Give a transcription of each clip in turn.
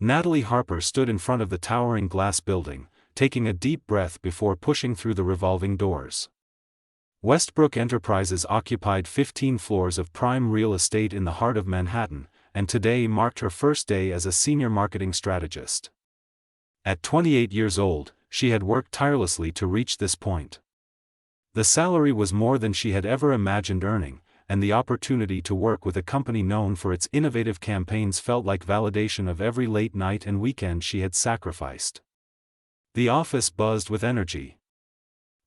Natalie Harper stood in front of the towering glass building, taking a deep breath before pushing through the revolving doors. Westbrook Enterprises occupied 15 floors of prime real estate in the heart of Manhattan, and today marked her first day as a senior marketing strategist. At 28 years old, she had worked tirelessly to reach this point. The salary was more than she had ever imagined earning, and the opportunity to work with a company known for its innovative campaigns felt like validation of every late night and weekend she had sacrificed. The office buzzed with energy.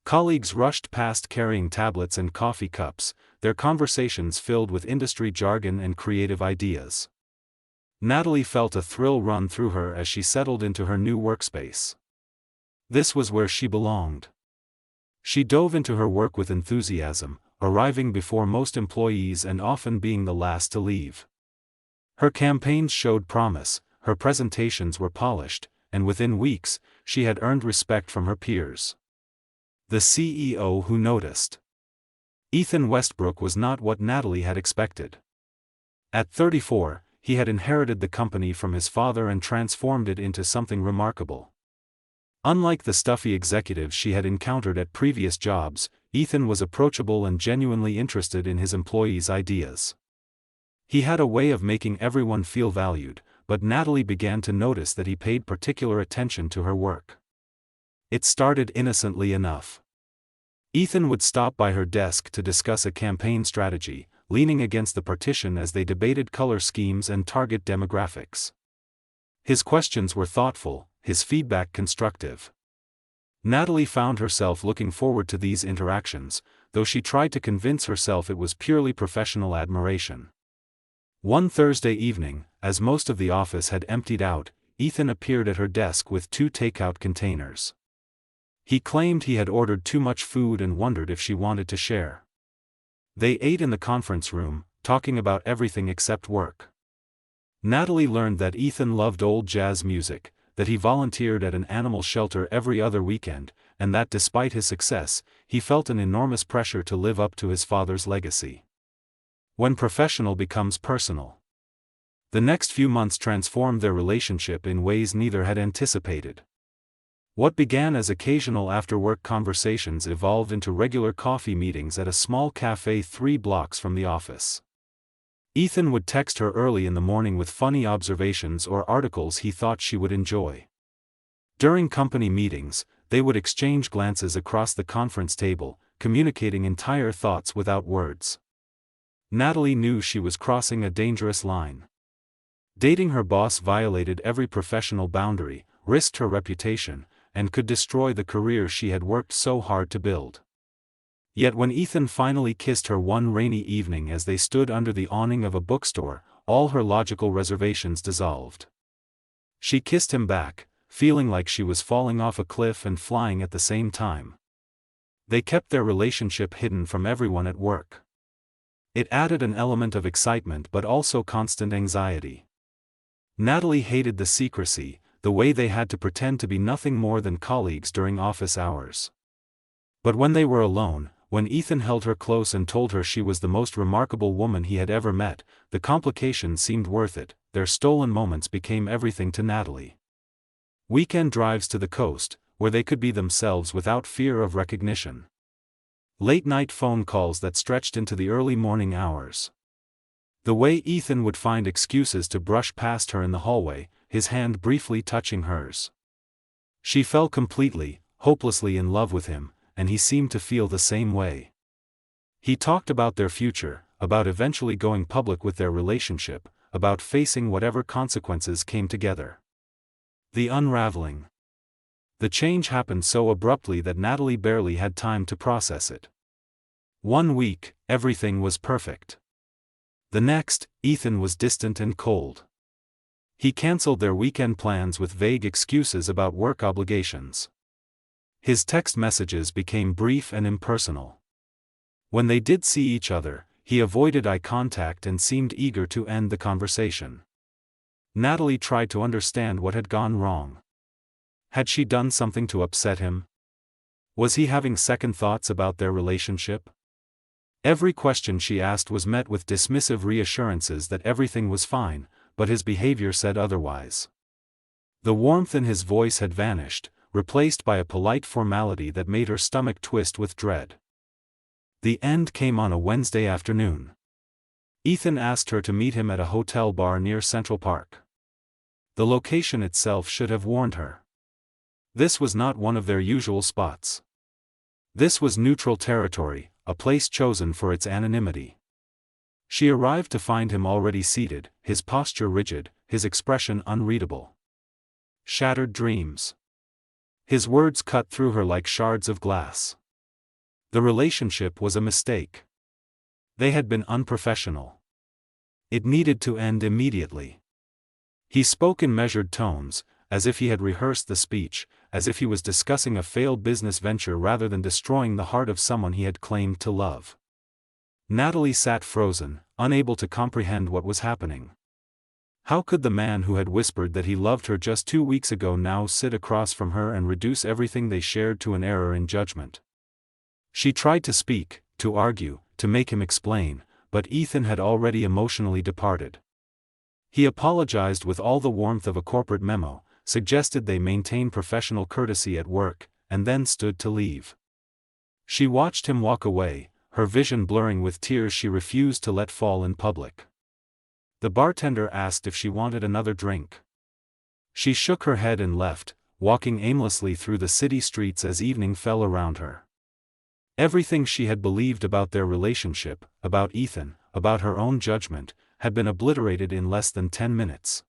Colleagues rushed past carrying tablets and coffee cups, their conversations filled with industry jargon and creative ideas. Natalie felt a thrill run through her as she settled into her new workspace. This was where she belonged. She dove into her work with enthusiasm, arriving before most employees and often being the last to leave. Her campaigns showed promise, her presentations were polished, and within weeks, she had earned respect from her peers. The CEO who noticed. Ethan Westbrook was not what Natalie had expected. At 34, he had inherited the company from his father and transformed it into something remarkable. Unlike the stuffy executives she had encountered at previous jobs, Ethan was approachable and genuinely interested in his employees' ideas. He had a way of making everyone feel valued, but Natalie began to notice that he paid particular attention to her work. It started innocently enough. Ethan would stop by her desk to discuss a campaign strategy, leaning against the partition as they debated color schemes and target demographics. His questions were thoughtful, his feedback constructive. Natalie found herself looking forward to these interactions, though she tried to convince herself it was purely professional admiration. One Thursday evening, as most of the office had emptied out, Ethan appeared at her desk with 2 takeout containers. He claimed he had ordered too much food and wondered if she wanted to share. They ate in the conference room, talking about everything except work. Natalie learned that Ethan loved old jazz music, that he volunteered at an animal shelter every other weekend, and that despite his success, he felt an enormous pressure to live up to his father's legacy. When professional becomes personal. The next few months transformed their relationship in ways neither had anticipated. What began as occasional after-work conversations evolved into regular coffee meetings at a small cafe 3 blocks from the office. Ethan would text her early in the morning with funny observations or articles he thought she would enjoy. During company meetings, they would exchange glances across the conference table, communicating entire thoughts without words. Natalie knew she was crossing a dangerous line. Dating her boss violated every professional boundary, risked her reputation, and could destroy the career she had worked so hard to build. Yet when Ethan finally kissed her one rainy evening as they stood under the awning of a bookstore, all her logical reservations dissolved. She kissed him back, feeling like she was falling off a cliff and flying at the same time. They kept their relationship hidden from everyone at work. It added an element of excitement but also constant anxiety. Natalie hated the secrecy, the way they had to pretend to be nothing more than colleagues during office hours. But when they were alone, when Ethan held her close and told her she was the most remarkable woman he had ever met, the complications seemed worth it. Their stolen moments became everything to Natalie. Weekend drives to the coast, where they could be themselves without fear of recognition. Late-night phone calls that stretched into the early morning hours. The way Ethan would find excuses to brush past her in the hallway, his hand briefly touching hers. She fell completely, hopelessly in love with him, and he seemed to feel the same way. He talked about their future, about eventually going public with their relationship, about facing whatever consequences came together. The unraveling. The change happened so abruptly that Natalie barely had time to process it. One week, everything was perfect. The next, Ethan was distant and cold. He canceled their weekend plans with vague excuses about work obligations. His text messages became brief and impersonal. When they did see each other, he avoided eye contact and seemed eager to end the conversation. Natalie tried to understand what had gone wrong. Had she done something to upset him? Was he having second thoughts about their relationship? Every question she asked was met with dismissive reassurances that everything was fine, but his behavior said otherwise. The warmth in his voice had vanished, replaced by a polite formality that made her stomach twist with dread. The end came on a Wednesday afternoon. Ethan asked her to meet him at a hotel bar near Central Park. The location itself should have warned her. This was not one of their usual spots. This was neutral territory, a place chosen for its anonymity. She arrived to find him already seated, his posture rigid, his expression unreadable. Shattered dreams. His words cut through her like shards of glass. The relationship was a mistake. They had been unprofessional. It needed to end immediately. He spoke in measured tones, as if he had rehearsed the speech, as if he was discussing a failed business venture rather than destroying the heart of someone he had claimed to love. Natalie sat frozen, unable to comprehend what was happening. How could the man who had whispered that he loved her just 2 weeks ago now sit across from her and reduce everything they shared to an error in judgment? She tried to speak, to argue, to make him explain, but Ethan had already emotionally departed. He apologized with all the warmth of a corporate memo, suggested they maintain professional courtesy at work, and then stood to leave. She watched him walk away, her vision blurring with tears she refused to let fall in public. The bartender asked if she wanted another drink. She shook her head and left, walking aimlessly through the city streets as evening fell around her. Everything she had believed about their relationship, about Ethan, about her own judgment, had been obliterated in less than 10 minutes.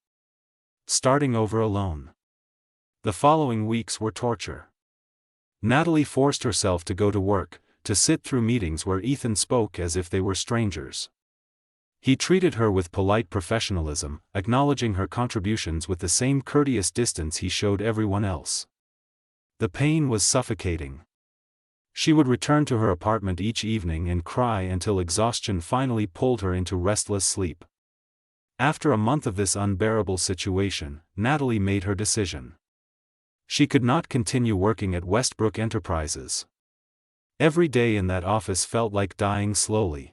Starting over alone. The following weeks were torture. Natalie forced herself to go to work, to sit through meetings where Ethan spoke as if they were strangers. He treated her with polite professionalism, acknowledging her contributions with the same courteous distance he showed everyone else. The pain was suffocating. She would return to her apartment each evening and cry until exhaustion finally pulled her into restless sleep. After a month of this unbearable situation, Natalie made her decision. She could not continue working at Westbrook Enterprises. Every day in that office felt like dying slowly.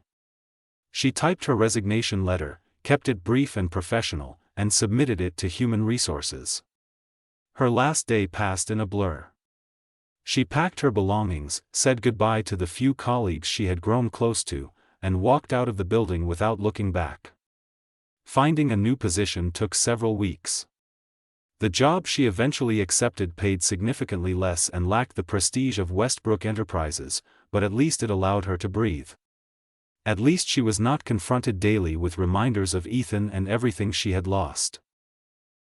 She typed her resignation letter, kept it brief and professional, and submitted it to Human Resources. Her last day passed in a blur. She packed her belongings, said goodbye to the few colleagues she had grown close to, and walked out of the building without looking back. Finding a new position took several weeks. The job she eventually accepted paid significantly less and lacked the prestige of Westbrook Enterprises, but at least it allowed her to breathe. At least she was not confronted daily with reminders of Ethan and everything she had lost.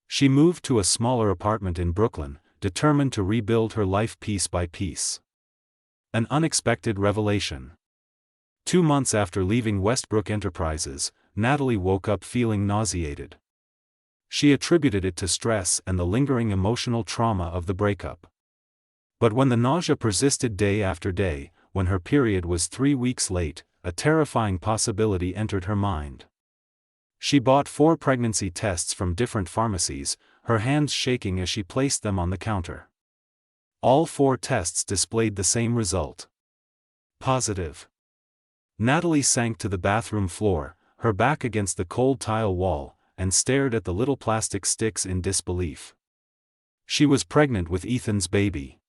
She moved to a smaller apartment in Brooklyn, determined to rebuild her life piece by piece. An unexpected revelation. 2 months after leaving Westbrook Enterprises, Natalie woke up feeling nauseated. She attributed it to stress and the lingering emotional trauma of the breakup. But when the nausea persisted day after day, when her period was 3 weeks late, a terrifying possibility entered her mind. She bought 4 pregnancy tests from different pharmacies, her hands shaking as she placed them on the counter. All 4 tests displayed the same result. Positive. Natalie sank to the bathroom floor, her back against the cold tile wall, and stared at the little plastic sticks in disbelief. She was pregnant with Ethan's baby.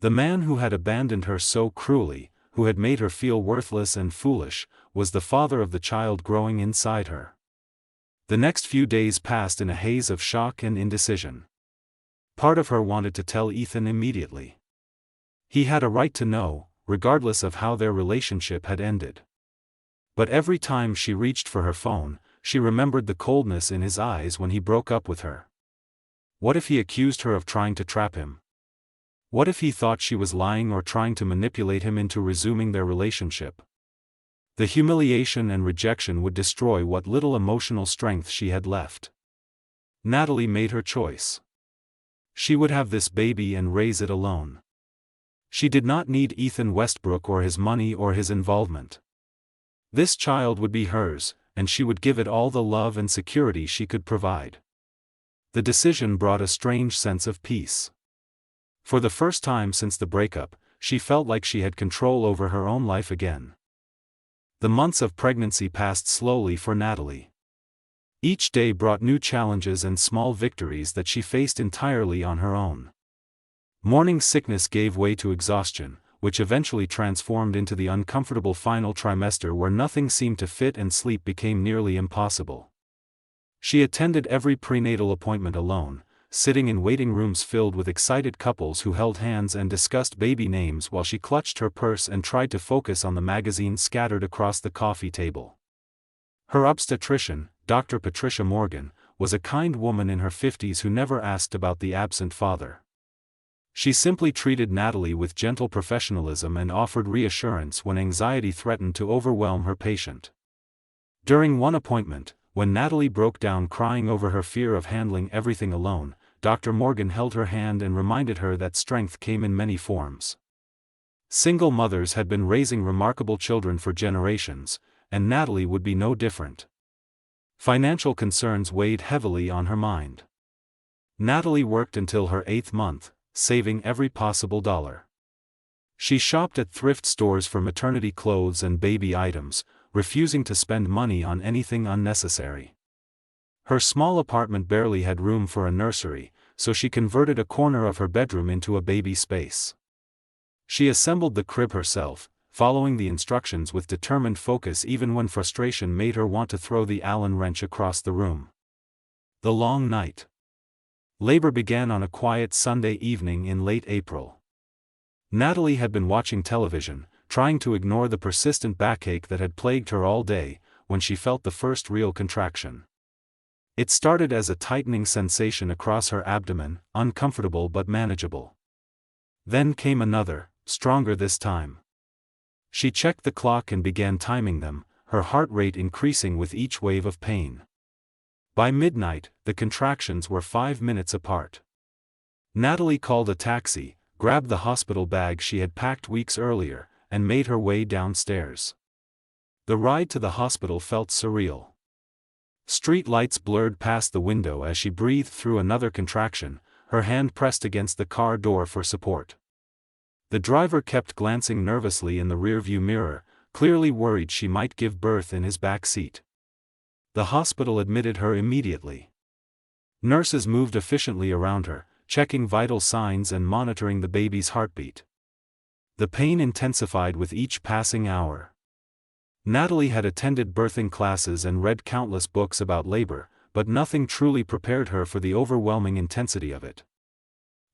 The man who had abandoned her so cruelly, who had made her feel worthless and foolish, was the father of the child growing inside her. The next few days passed in a haze of shock and indecision. Part of her wanted to tell Ethan immediately. He had a right to know, regardless of how their relationship had ended. But every time she reached for her phone, she remembered the coldness in his eyes when he broke up with her. What if he accused her of trying to trap him? What if he thought she was lying or trying to manipulate him into resuming their relationship? The humiliation and rejection would destroy what little emotional strength she had left. Natalie made her choice. She would have this baby and raise it alone. She did not need Ethan Westbrook or his money or his involvement. This child would be hers, and she would give it all the love and security she could provide. The decision brought a strange sense of peace. For the first time since the breakup, she felt like she had control over her own life again. The months of pregnancy passed slowly for Natalie. Each day brought new challenges and small victories that she faced entirely on her own. Morning sickness gave way to exhaustion, which eventually transformed into the uncomfortable final trimester where nothing seemed to fit and sleep became nearly impossible. She attended every prenatal appointment alone, sitting in waiting rooms filled with excited couples who held hands and discussed baby names while she clutched her purse and tried to focus on the magazines scattered across the coffee table. Her obstetrician, Dr. Patricia Morgan, was a kind woman in her 50s who never asked about the absent father. She simply treated Natalie with gentle professionalism and offered reassurance when anxiety threatened to overwhelm her patient. During one appointment, when Natalie broke down crying over her fear of handling everything alone, Dr. Morgan held her hand and reminded her that strength came in many forms. Single mothers had been raising remarkable children for generations, and Natalie would be no different. Financial concerns weighed heavily on her mind. Natalie worked until her 8th month, saving every possible dollar. She shopped at thrift stores for maternity clothes and baby items, refusing to spend money on anything unnecessary. Her small apartment barely had room for a nursery, so she converted a corner of her bedroom into a baby space. She assembled the crib herself, following the instructions with determined focus even when frustration made her want to throw the Allen wrench across the room. The long night. Labor began on a quiet Sunday evening in late April. Natalie had been watching television, trying to ignore the persistent backache that had plagued her all day, when she felt the first real contraction. It started as a tightening sensation across her abdomen, uncomfortable but manageable. Then came another, stronger this time. She checked the clock and began timing them, her heart rate increasing with each wave of pain. By midnight, the contractions were 5 minutes apart. Natalie called a taxi, grabbed the hospital bag she had packed weeks earlier, and made her way downstairs. The ride to the hospital felt surreal. Street lights blurred past the window as she breathed through another contraction, her hand pressed against the car door for support. The driver kept glancing nervously in the rearview mirror, clearly worried she might give birth in his back seat. The hospital admitted her immediately. Nurses moved efficiently around her, checking vital signs and monitoring the baby's heartbeat. The pain intensified with each passing hour. Natalie had attended birthing classes and read countless books about labor, but nothing truly prepared her for the overwhelming intensity of it.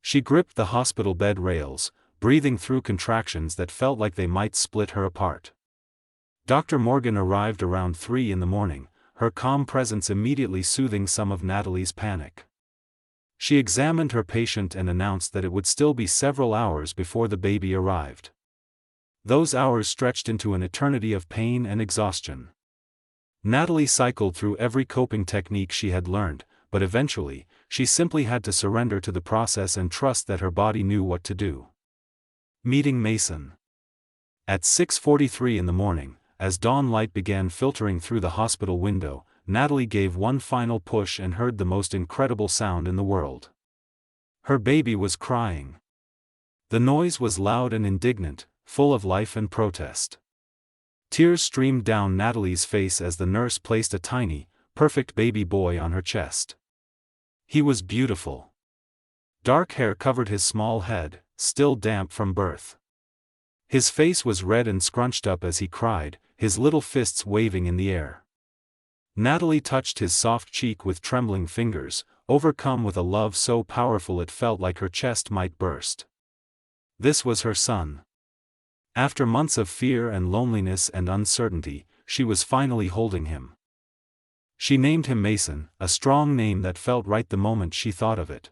She gripped the hospital bed rails, breathing through contractions that felt like they might split her apart. Dr. Morgan arrived around 3 in the morning, her calm presence immediately soothing some of Natalie's panic. She examined her patient and announced that it would still be several hours before the baby arrived. Those hours stretched into an eternity of pain and exhaustion. Natalie cycled through every coping technique she had learned, but eventually, she simply had to surrender to the process and trust that her body knew what to do. Meeting Mason. At 6:43 in the morning, as dawn light began filtering through the hospital window, Natalie gave one final push and heard the most incredible sound in the world. Her baby was crying. The noise was loud and indignant, full of life and protest. Tears streamed down Natalie's face as the nurse placed a tiny, perfect baby boy on her chest. He was beautiful. Dark hair covered his small head, still damp from birth. His face was red and scrunched up as he cried, his little fists waving in the air. Natalie touched his soft cheek with trembling fingers, overcome with a love so powerful it felt like her chest might burst. This was her son. After months of fear and loneliness and uncertainty, she was finally holding him. She named him Mason, a strong name that felt right the moment she thought of it.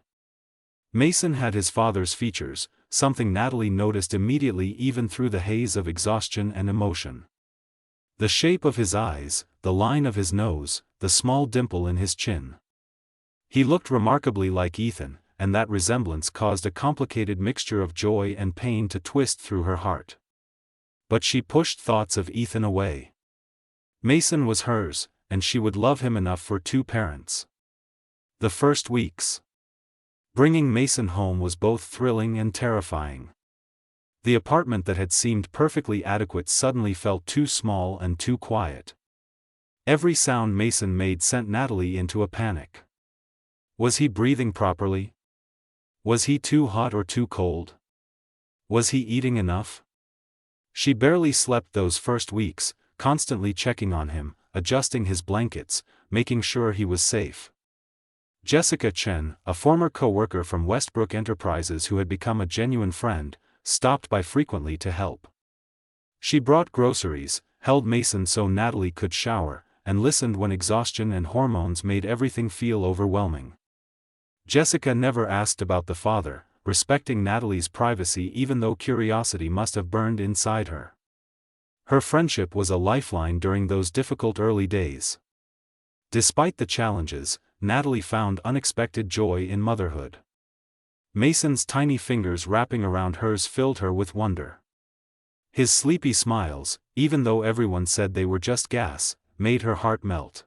Mason had his father's features, something Natalie noticed immediately even through the haze of exhaustion and emotion. The shape of his eyes, the line of his nose, the small dimple in his chin. He looked remarkably like Ethan, and that resemblance caused a complicated mixture of joy and pain to twist through her heart. But she pushed thoughts of Ethan away. Mason was hers, and she would love him enough for 2 parents. The first weeks. Bringing Mason home was both thrilling and terrifying. The apartment that had seemed perfectly adequate suddenly felt too small and too quiet. Every sound Mason made sent Natalie into a panic. Was he breathing properly? Was he too hot or too cold? Was he eating enough? She barely slept those first weeks, constantly checking on him, adjusting his blankets, making sure he was safe. Jessica Chen, a former co-worker from Westbrook Enterprises who had become a genuine friend, stopped by frequently to help. She brought groceries, held Mason so Natalie could shower, and listened when exhaustion and hormones made everything feel overwhelming. Jessica never asked about the father, respecting Natalie's privacy even though curiosity must have burned inside her. Her friendship was a lifeline during those difficult early days. Despite the challenges, Natalie found unexpected joy in motherhood. Mason's tiny fingers wrapping around hers filled her with wonder. His sleepy smiles, even though everyone said they were just gas, made her heart melt.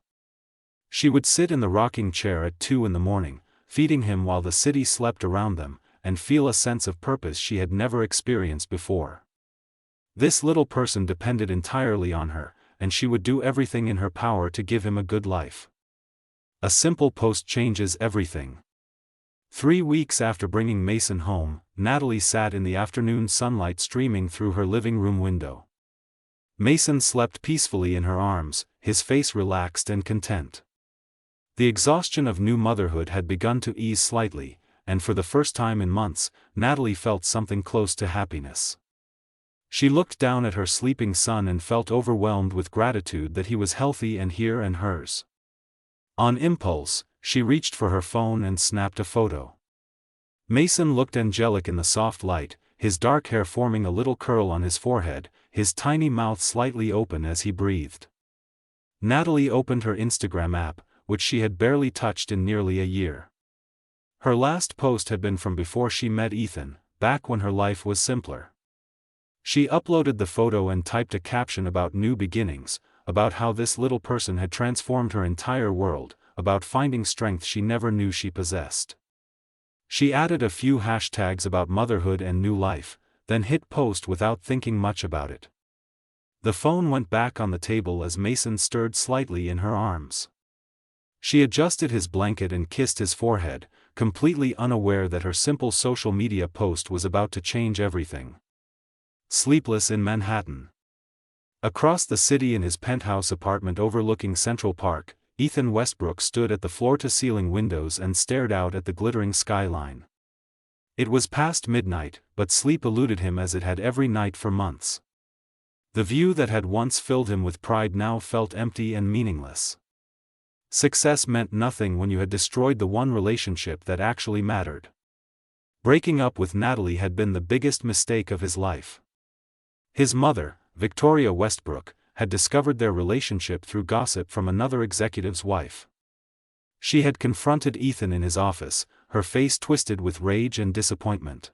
She would sit in the rocking chair at 2 in the morning, feeding him while the city slept around them, and feel a sense of purpose she had never experienced before. This little person depended entirely on her, and she would do everything in her power to give him a good life. A simple post changes everything. 3 weeks after bringing Mason home, Natalie sat in the afternoon sunlight streaming through her living room window. Mason slept peacefully in her arms, his face relaxed and content. The exhaustion of new motherhood had begun to ease slightly, and for the first time in months, Natalie felt something close to happiness. She looked down at her sleeping son and felt overwhelmed with gratitude that he was healthy and here and hers. On impulse, she reached for her phone and snapped a photo. Mason looked angelic in the soft light, his dark hair forming a little curl on his forehead, his tiny mouth slightly open as he breathed. Natalie opened her Instagram app, which she had barely touched in nearly a year. Her last post had been from before she met Ethan, back when her life was simpler. She uploaded the photo and typed a caption about new beginnings, about how this little person had transformed her entire world, about finding strength she never knew she possessed. She added a few hashtags about motherhood and new life, then hit post without thinking much about it. The phone went back on the table as Mason stirred slightly in her arms. She adjusted his blanket and kissed his forehead, completely unaware that her simple social media post was about to change everything. Sleepless in Manhattan. Across the city in his penthouse apartment overlooking Central Park, Ethan Westbrook stood at the floor-to-ceiling windows and stared out at the glittering skyline. It was past midnight, but sleep eluded him as it had every night for months. The view that had once filled him with pride now felt empty and meaningless. Success meant nothing when you had destroyed the one relationship that actually mattered. Breaking up with Natalie had been the biggest mistake of his life. His mother, Victoria Westbrook, had discovered their relationship through gossip from another executive's wife. She had confronted Ethan in his office, her face twisted with rage and disappointment.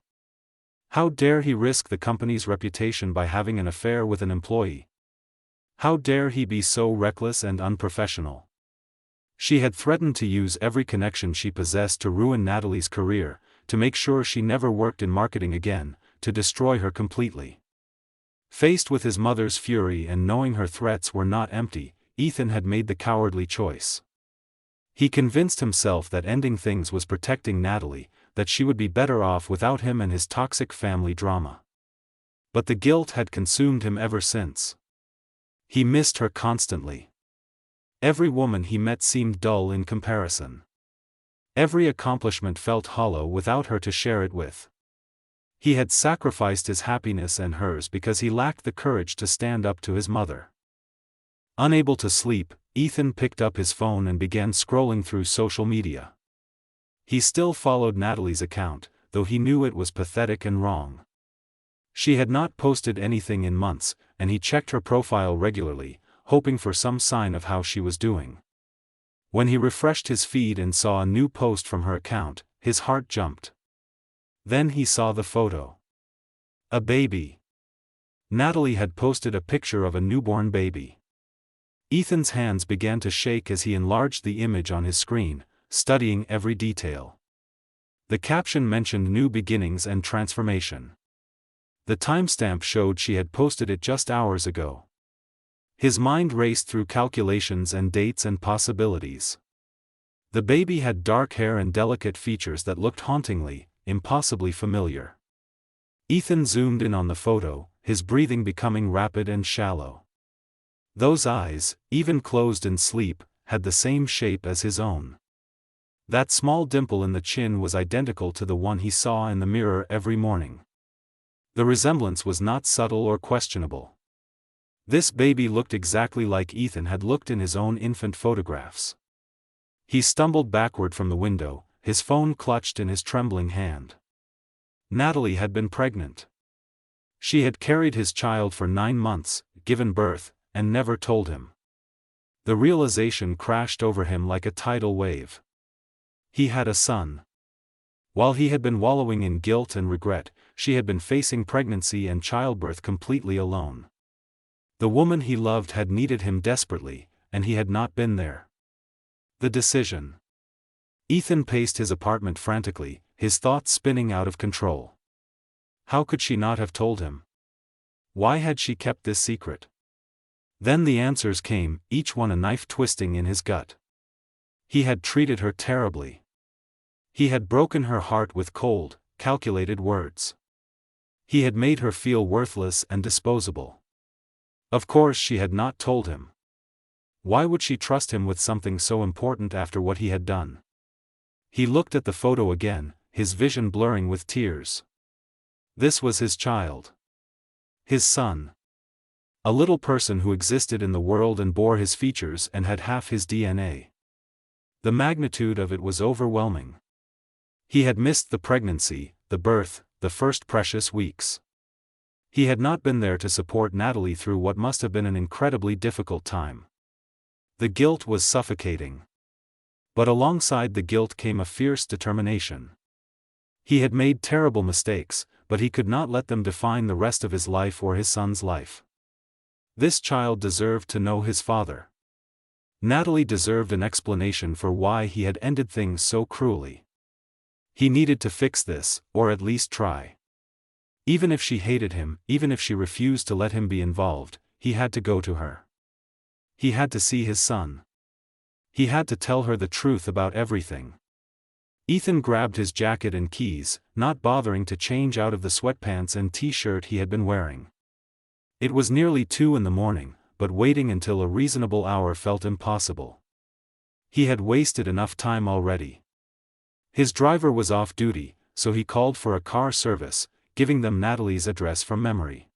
How dare he risk the company's reputation by having an affair with an employee? How dare he be so reckless and unprofessional? She had threatened to use every connection she possessed to ruin Natalie's career, to make sure she never worked in marketing again, to destroy her completely. Faced with his mother's fury and knowing her threats were not empty, Ethan had made the cowardly choice. He convinced himself that ending things was protecting Natalie, that she would be better off without him and his toxic family drama. But the guilt had consumed him ever since. He missed her constantly. Every woman he met seemed dull in comparison. Every accomplishment felt hollow without her to share it with. He had sacrificed his happiness and hers because he lacked the courage to stand up to his mother. Unable to sleep, Ethan picked up his phone and began scrolling through social media. He still followed Natalie's account, though he knew it was pathetic and wrong. She had not posted anything in months, and he checked her profile regularly, hoping for some sign of how she was doing. When he refreshed his feed and saw a new post from her account, his heart jumped. Then he saw the photo. A baby. Natalie had posted a picture of a newborn baby. Ethan's hands began to shake as he enlarged the image on his screen, studying every detail. The caption mentioned new beginnings and transformation. The timestamp showed she had posted it just hours ago. His mind raced through calculations and dates and possibilities. The baby had dark hair and delicate features that looked hauntingly, impossibly familiar. Ethan zoomed in on the photo, his breathing becoming rapid and shallow. Those eyes, even closed in sleep, had the same shape as his own. That small dimple in the chin was identical to the one he saw in the mirror every morning. The resemblance was not subtle or questionable. This baby looked exactly like Ethan had looked in his own infant photographs. He stumbled backward from the window, his phone clutched in his trembling hand. Natalie had been pregnant. She had carried his child for 9 months, given birth, and never told him. The realization crashed over him like a tidal wave. He had a son. While he had been wallowing in guilt and regret, she had been facing pregnancy and childbirth completely alone. The woman he loved had needed him desperately, and he had not been there. The decision. Ethan paced his apartment frantically, his thoughts spinning out of control. How could she not have told him? Why had she kept this secret? Then the answers came, each one a knife twisting in his gut. He had treated her terribly. He had broken her heart with cold, calculated words. He had made her feel worthless and disposable. Of course she had not told him. Why would she trust him with something so important after what he had done? He looked at the photo again, his vision blurring with tears. This was his child. His son. A little person who existed in the world and bore his features and had half his DNA. The magnitude of it was overwhelming. He had missed the pregnancy, the birth, the first precious weeks. He had not been there to support Natalie through what must have been an incredibly difficult time. The guilt was suffocating. But alongside the guilt came a fierce determination. He had made terrible mistakes, but he could not let them define the rest of his life or his son's life. This child deserved to know his father. Natalie deserved an explanation for why he had ended things so cruelly. He needed to fix this, or at least try. Even if she hated him, even if she refused to let him be involved, he had to go to her. He had to see his son. He had to tell her the truth about everything. Ethan grabbed his jacket and keys, not bothering to change out of the sweatpants and t-shirt he had been wearing. It was nearly 2 in the morning, but waiting until a reasonable hour felt impossible. He had wasted enough time already. His driver was off duty, so he called for a car service, giving them Natalie's address from memory.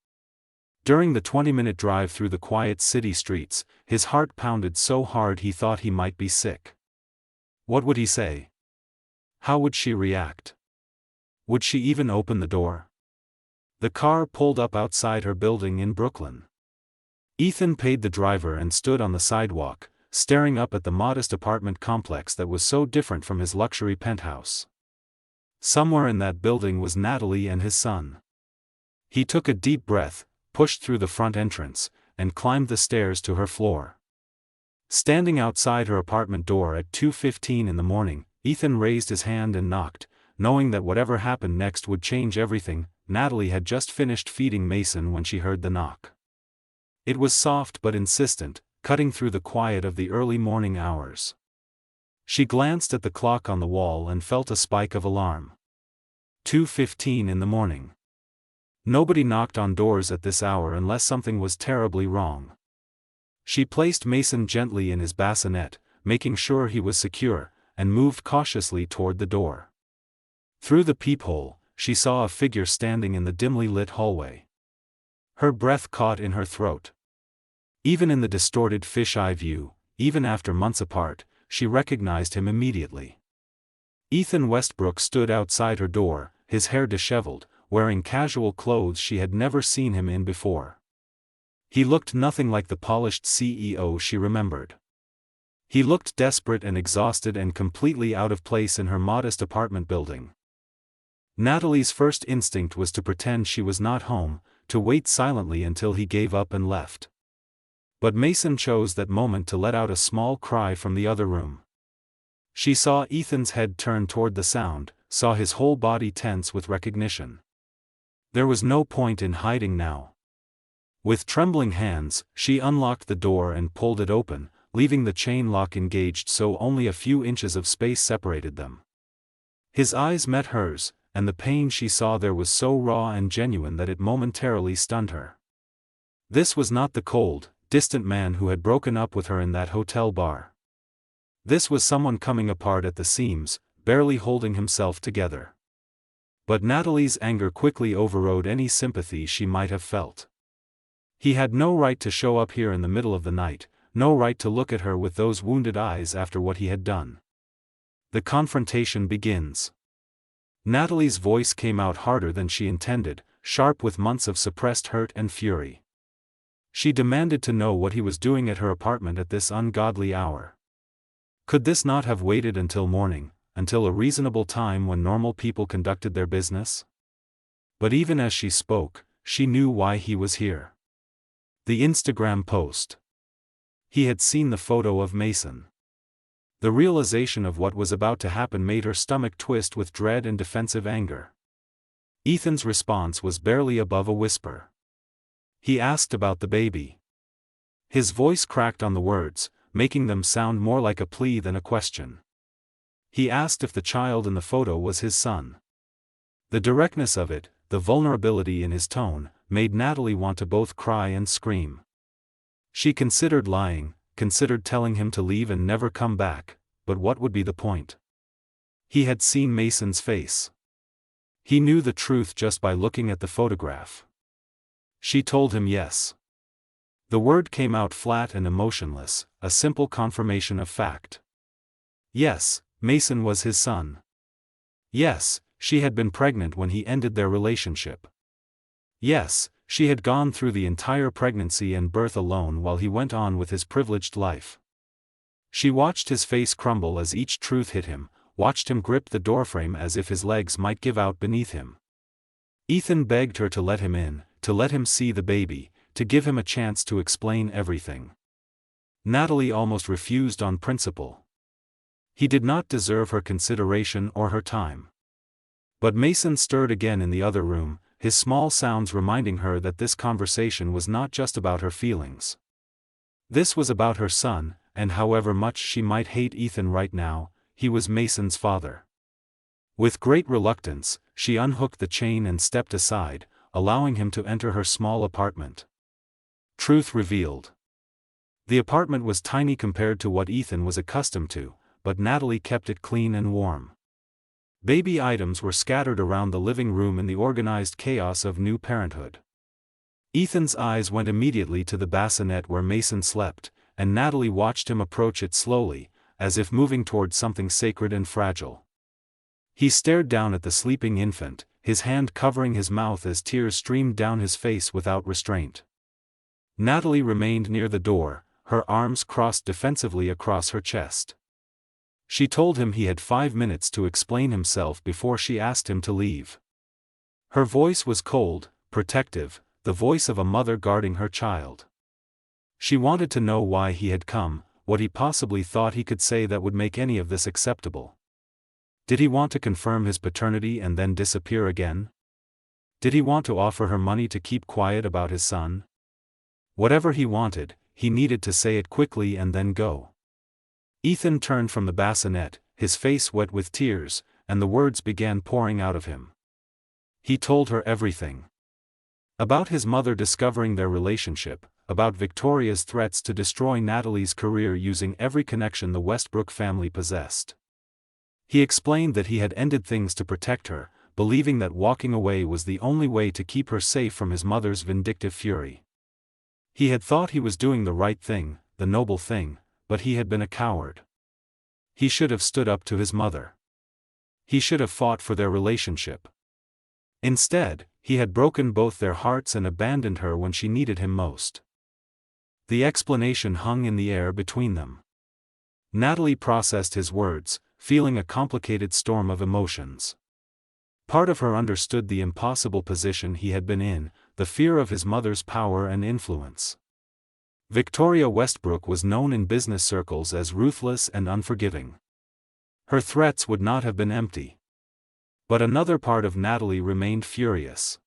During the 20-minute drive through the quiet city streets, his heart pounded so hard he thought he might be sick. What would he say? How would she react? Would she even open the door? The car pulled up outside her building in Brooklyn. Ethan paid the driver and stood on the sidewalk, staring up at the modest apartment complex that was so different from his luxury penthouse. Somewhere in that building was Natalie and his son. He took a deep breath, pushed through the front entrance, and climbed the stairs to her floor. Standing outside her apartment door at 2:15 in the morning, Ethan raised his hand and knocked, knowing that whatever happened next would change everything. Natalie had just finished feeding Mason when she heard the knock. It was soft but insistent, cutting through the quiet of the early morning hours. She glanced at the clock on the wall and felt a spike of alarm. 2:15 in the morning. Nobody knocked on doors at this hour unless something was terribly wrong. She placed Mason gently in his bassinet, making sure he was secure, and moved cautiously toward the door. Through the peephole, she saw a figure standing in the dimly lit hallway. Her breath caught in her throat. Even in the distorted fisheye view, even after months apart, she recognized him immediately. Ethan Westbrook stood outside her door, his hair disheveled, wearing casual clothes she had never seen him in before. He looked nothing like the polished CEO she remembered. He looked desperate and exhausted and completely out of place in her modest apartment building. Natalie's first instinct was to pretend she was not home, to wait silently until he gave up and left. But Mason chose that moment to let out a small cry from the other room. She saw Ethan's head turn toward the sound, saw his whole body tense with recognition. There was no point in hiding now. With trembling hands, she unlocked the door and pulled it open, leaving the chain lock engaged so only a few inches of space separated them. His eyes met hers, and the pain she saw there was so raw and genuine that it momentarily stunned her. This was not the cold, distant man who had broken up with her in that hotel bar. This was someone coming apart at the seams, barely holding himself together. But Natalie's anger quickly overrode any sympathy she might have felt. He had no right to show up here in the middle of the night, no right to look at her with those wounded eyes after what he had done. The confrontation begins. Natalie's voice came out harder than she intended, sharp with months of suppressed hurt and fury. She demanded to know what he was doing at her apartment at this ungodly hour. Could this not have waited until morning, until a reasonable time when normal people conducted their business? But even as she spoke, she knew why he was here. The Instagram post. He had seen the photo of Mason. The realization of what was about to happen made her stomach twist with dread and defensive anger. Ethan's response was barely above a whisper. He asked about the baby. His voice cracked on the words, making them sound more like a plea than a question. He asked if the child in the photo was his son. The directness of it, the vulnerability in his tone, made Natalie want to both cry and scream. She considered lying, considered telling him to leave and never come back, but what would be the point? He had seen Mason's face. He knew the truth just by looking at the photograph. She told him yes. The word came out flat and emotionless, a simple confirmation of fact. Yes, Mason was his son. Yes, she had been pregnant when he ended their relationship. Yes, she had gone through the entire pregnancy and birth alone while he went on with his privileged life. She watched his face crumble as each truth hit him, watched him grip the doorframe as if his legs might give out beneath him. Ethan begged her to let him in, to let him see the baby, to give him a chance to explain everything. Natalie almost refused on principle. He did not deserve her consideration or her time. But Mason stirred again in the other room, his small sounds reminding her that this conversation was not just about her feelings. This was about her son, and however much she might hate Ethan right now, he was Mason's father. With great reluctance, she unhooked the chain and stepped aside, allowing him to enter her small apartment. Truth revealed. The apartment was tiny compared to what Ethan was accustomed to, but Natalie kept it clean and warm. Baby items were scattered around the living room in the organized chaos of new parenthood. Ethan's eyes went immediately to the bassinet where Mason slept, and Natalie watched him approach it slowly, as if moving toward something sacred and fragile. He stared down at the sleeping infant, his hand covering his mouth as tears streamed down his face without restraint. Natalie remained near the door, her arms crossed defensively across her chest. She told him he had 5 minutes to explain himself before she asked him to leave. Her voice was cold, protective, the voice of a mother guarding her child. She wanted to know why he had come, what he possibly thought he could say that would make any of this acceptable. Did he want to confirm his paternity and then disappear again? Did he want to offer her money to keep quiet about his son? Whatever he wanted, he needed to say it quickly and then go. Ethan turned from the bassinet, his face wet with tears, and the words began pouring out of him. He told her everything. About his mother discovering their relationship, about Victoria's threats to destroy Natalie's career using every connection the Westbrook family possessed. He explained that he had ended things to protect her, believing that walking away was the only way to keep her safe from his mother's vindictive fury. He had thought he was doing the right thing, the noble thing, but he had been a coward. He should have stood up to his mother. He should have fought for their relationship. Instead, he had broken both their hearts and abandoned her when she needed him most. The explanation hung in the air between them. Natalie processed his words, feeling a complicated storm of emotions. Part of her understood the impossible position he had been in, the fear of his mother's power and influence. Victoria Westbrook was known in business circles as ruthless and unforgiving. Her threats would not have been empty. But another part of Natalie remained furious.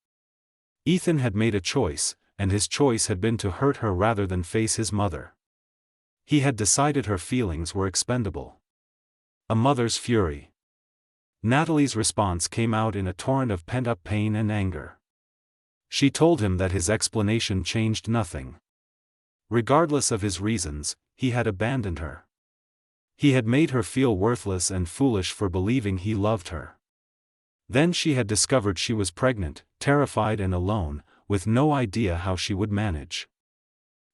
Ethan had made a choice, and his choice had been to hurt her rather than face his mother. He had decided her feelings were expendable. A mother's fury. Natalie's response came out in a torrent of pent-up pain and anger. She told him that his explanation changed nothing. Regardless of his reasons, he had abandoned her. He had made her feel worthless and foolish for believing he loved her. Then she had discovered she was pregnant, terrified and alone, with no idea how she would manage.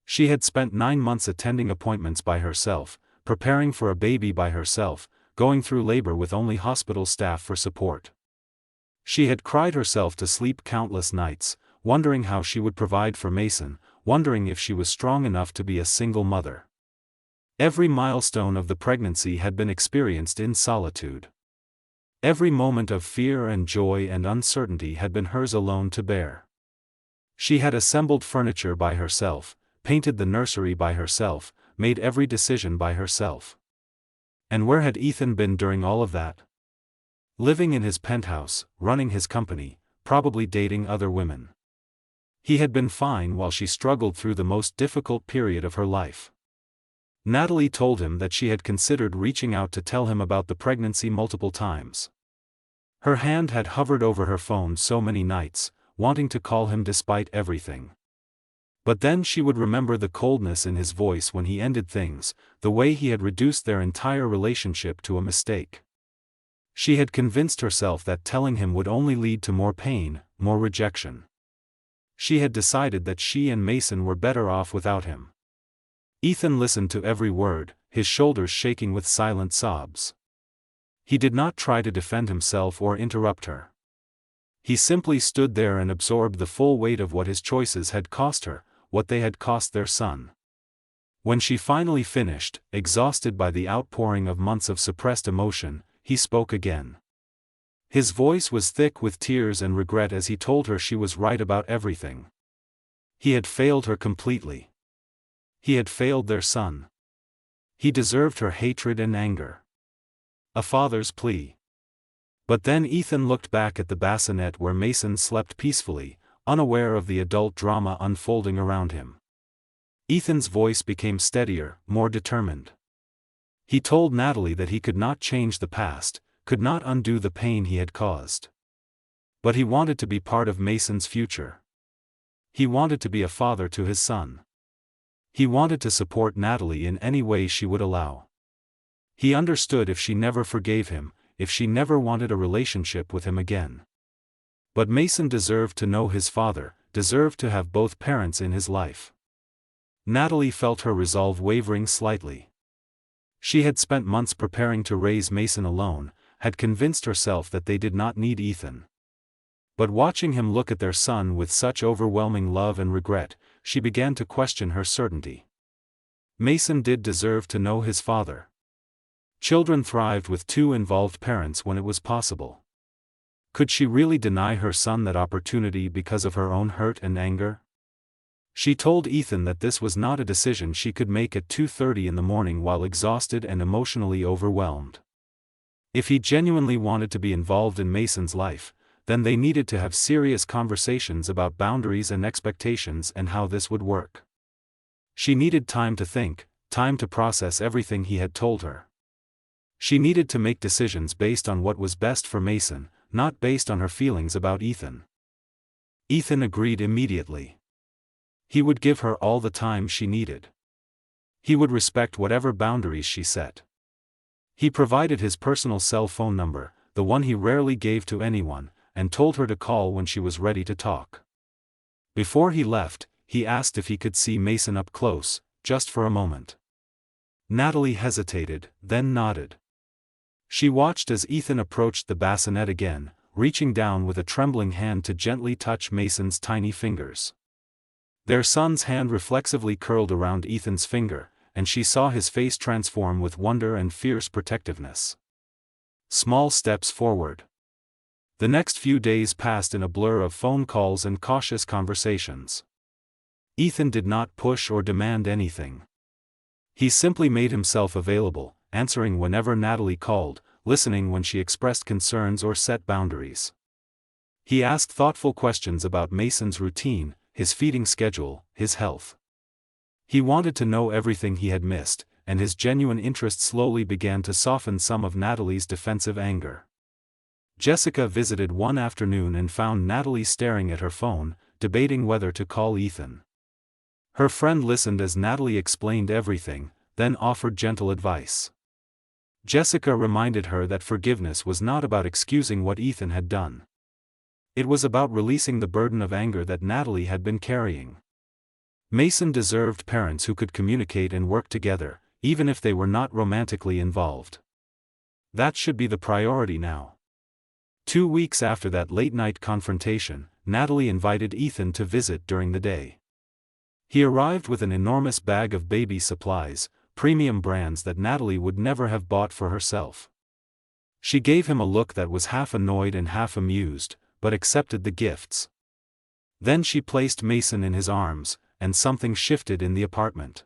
She had spent 9 months attending appointments by herself, preparing for a baby by herself, going through labor with only hospital staff for support. She had cried herself to sleep countless nights, wondering how she would provide for Mason, wondering if she was strong enough to be a single mother. Every milestone of the pregnancy had been experienced in solitude. Every moment of fear and joy and uncertainty had been hers alone to bear. She had assembled furniture by herself, painted the nursery by herself, made every decision by herself. And where had Ethan been during all of that? Living in his penthouse, running his company, probably dating other women. He had been fine while she struggled through the most difficult period of her life. Natalie told him that she had considered reaching out to tell him about the pregnancy multiple times. Her hand had hovered over her phone so many nights, wanting to call him despite everything. But then she would remember the coldness in his voice when he ended things, the way he had reduced their entire relationship to a mistake. She had convinced herself that telling him would only lead to more pain, more rejection. She had decided that she and Mason were better off without him. Ethan listened to every word, his shoulders shaking with silent sobs. He did not try to defend himself or interrupt her. He simply stood there and absorbed the full weight of what his choices had cost her, what they had cost their son. When she finally finished, exhausted by the outpouring of months of suppressed emotion, he spoke again. His voice was thick with tears and regret as he told her she was right about everything. He had failed her completely. He had failed their son. He deserved her hatred and anger. A father's plea. But then Ethan looked back at the bassinet where Mason slept peacefully, unaware of the adult drama unfolding around him. Ethan's voice became steadier, more determined. He told Natalie that he could not change the past, could not undo the pain he had caused. But he wanted to be part of Mason's future. He wanted to be a father to his son. He wanted to support Natalie in any way she would allow. He understood if she never forgave him, if she never wanted a relationship with him again. But Mason deserved to know his father, deserved to have both parents in his life. Natalie felt her resolve wavering slightly. She had spent months preparing to raise Mason alone, had convinced herself that they did not need Ethan. But watching him look at their son with such overwhelming love and regret, she began to question her certainty. Mason did deserve to know his father. Children thrived with 2 involved parents when it was possible. Could she really deny her son that opportunity because of her own hurt and anger? She told Ethan that this was not a decision she could make at 2:30 in the morning while exhausted and emotionally overwhelmed. If he genuinely wanted to be involved in Mason's life, then they needed to have serious conversations about boundaries and expectations and how this would work. She needed time to think, time to process everything he had told her. She needed to make decisions based on what was best for Mason, not based on her feelings about Ethan. Ethan agreed immediately. He would give her all the time she needed. He would respect whatever boundaries she set. He provided his personal cell phone number, the one he rarely gave to anyone, and told her to call when she was ready to talk. Before he left, he asked if he could see Mason up close, just for a moment. Natalie hesitated, then nodded. She watched as Ethan approached the bassinet again, reaching down with a trembling hand to gently touch Mason's tiny fingers. Their son's hand reflexively curled around Ethan's finger, and she saw his face transform with wonder and fierce protectiveness. Small steps forward. The next few days passed in a blur of phone calls and cautious conversations. Ethan did not push or demand anything. He simply made himself available, answering whenever Natalie called, listening when she expressed concerns or set boundaries. He asked thoughtful questions about Mason's routine, his feeding schedule, his health. He wanted to know everything he had missed, and his genuine interest slowly began to soften some of Natalie's defensive anger. Jessica visited one afternoon and found Natalie staring at her phone, debating whether to call Ethan. Her friend listened as Natalie explained everything, then offered gentle advice. Jessica reminded her that forgiveness was not about excusing what Ethan had done. It was about releasing the burden of anger that Natalie had been carrying. Mason deserved parents who could communicate and work together, even if they were not romantically involved. That should be the priority now. 2 weeks after that late-night confrontation, Natalie invited Ethan to visit during the day. He arrived with an enormous bag of baby supplies, premium brands that Natalie would never have bought for herself. She gave him a look that was half annoyed and half amused, but accepted the gifts. Then she placed Mason in his arms, and something shifted in the apartment.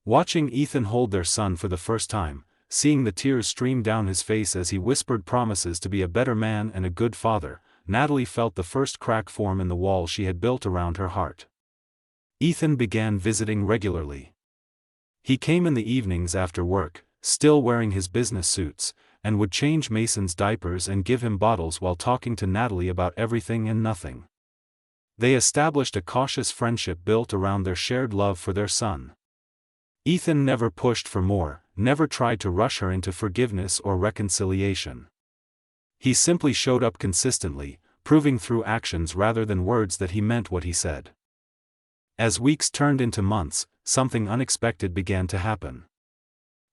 Watching Ethan hold their son for the first time, seeing the tears stream down his face as he whispered promises to be a better man and a good father, Natalie felt the first crack form in the wall she had built around her heart. Ethan began visiting regularly. He came in the evenings after work, still wearing his business suits, and would change Mason's diapers and give him bottles while talking to Natalie about everything and nothing. They established a cautious friendship built around their shared love for their son. Ethan never pushed for more, never tried to rush her into forgiveness or reconciliation. He simply showed up consistently, proving through actions rather than words that he meant what he said. As weeks turned into months, something unexpected began to happen.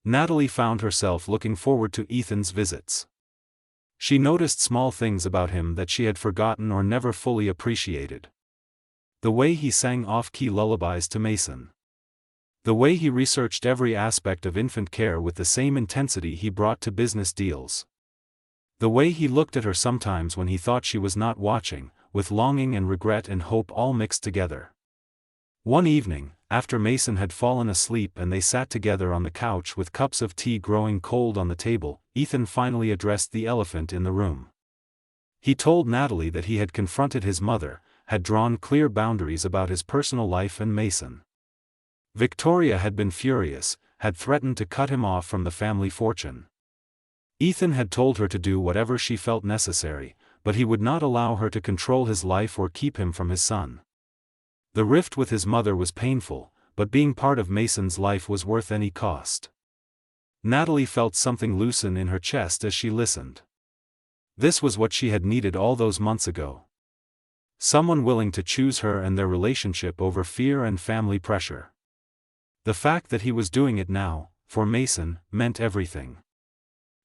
Natalie found herself looking forward to Ethan's visits. She noticed small things about him that she had forgotten or never fully appreciated. The way he sang off-key lullabies to Mason. The way he researched every aspect of infant care with the same intensity he brought to business deals. The way he looked at her sometimes when he thought she was not watching, with longing and regret and hope all mixed together. One evening, after Mason had fallen asleep and they sat together on the couch with cups of tea growing cold on the table, Ethan finally addressed the elephant in the room. He told Natalie that he had confronted his mother, had drawn clear boundaries about his personal life and Mason. Victoria had been furious, had threatened to cut him off from the family fortune. Ethan had told her to do whatever she felt necessary, but he would not allow her to control his life or keep him from his son. The rift with his mother was painful, but being part of Mason's life was worth any cost. Natalie felt something loosen in her chest as she listened. This was what she had needed all those months ago. Someone willing to choose her and their relationship over fear and family pressure. The fact that he was doing it now, for Mason, meant everything.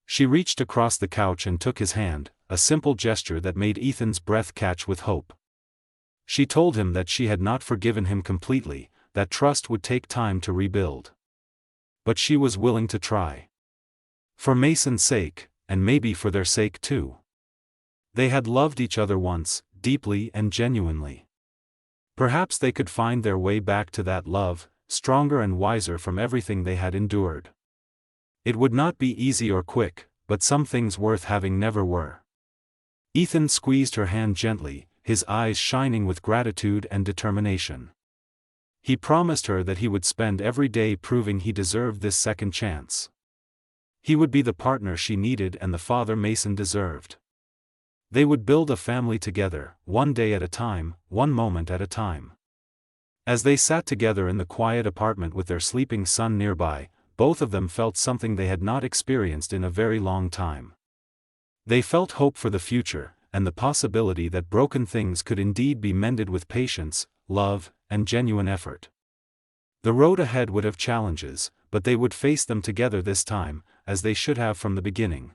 She reached across the couch and took his hand, a simple gesture that made Ethan's breath catch with hope. She told him that she had not forgiven him completely, that trust would take time to rebuild. But she was willing to try. For Mason's sake, and maybe for their sake too. They had loved each other once, deeply and genuinely. Perhaps they could find their way back to that love, stronger and wiser from everything they had endured. It would not be easy or quick, but some things worth having never were. Ethan squeezed her hand gently, his eyes shining with gratitude and determination. He promised her that he would spend every day proving he deserved this second chance. He would be the partner she needed and the father Mason deserved. They would build a family together, one day at a time, one moment at a time. As they sat together in the quiet apartment with their sleeping son nearby, both of them felt something they had not experienced in a very long time. They felt hope for the future, and the possibility that broken things could indeed be mended with patience, love, and genuine effort. The road ahead would have challenges, but they would face them together this time, as they should have from the beginning.